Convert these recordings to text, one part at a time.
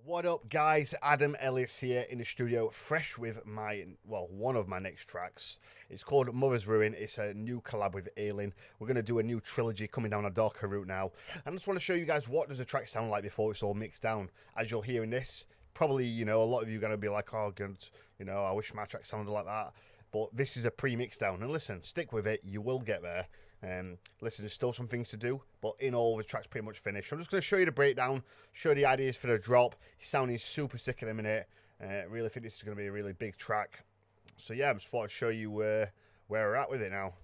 What up, guys? Adam Ellis here in the studio, fresh with one of my next tracks. It's called Mother's Ruin. It's a new collab with Aileen. We're going to do a new trilogy coming down a darker route now. And I just want to show you guys what does the track sound like before it's all mixed down. As you'll hear in this, probably, a lot of you are going to be like, oh, good, I wish my track sounded like that. But this is a pre-mix down. And listen, stick with it. You will get there. Listen, there's still some things to do, but in all, the track's pretty much finished. So I'm just going to show you the breakdown, show you the ideas for the drop. It's sounding super sick in a minute. Really think this is going to be a really big track. So yeah, I just thought I'd show you where we're at with it now.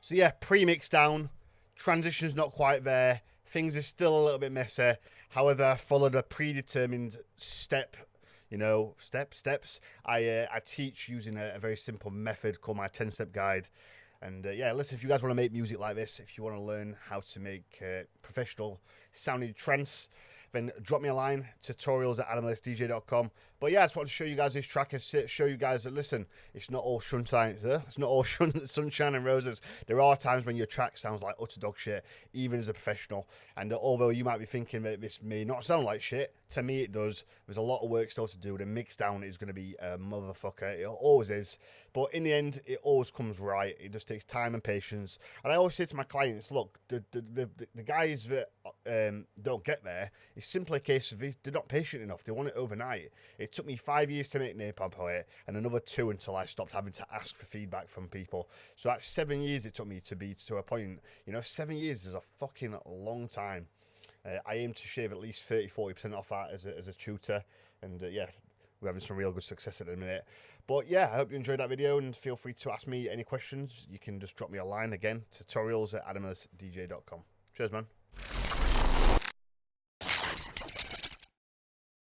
So yeah, pre-mix down, transition's not quite there, things are still a little bit messy. However, I followed a predetermined steps. I teach using a very simple method called my 10-step guide. And yeah, listen, if you guys want to make music like this, if you want to learn how to make professional sounding trance, then drop me a line, tutorials@animalistdj.com. But yeah, I just want to show you guys this track and show you guys that, listen, it's not all sunshine, it's not all sunshine and roses. There are times when your track sounds like utter dog shit, even as a professional. And although you might be thinking that this may not sound like shit, to me it does. There's a lot of work still to do. The mix down is going to be a motherfucker. It always is. But in the end, it always comes right. It just takes time and patience. And I always say to my clients, look, the guys that don't get there, it's simply a case of they're not patient enough. They want it overnight. It took me 5 years to make Napalm Poet and another 2 until I stopped having to ask for feedback from people. So that's 7 years it took me to be to a point. You know, 7 years is a fucking long time. I aim to shave at least 30-40% off that as a tutor. And yeah, we're having some real good success at the minute. But yeah, I hope you enjoyed that video, and feel free to ask me any questions. You can just drop me a line again, tutorials@animalistdj.com. Cheers, man.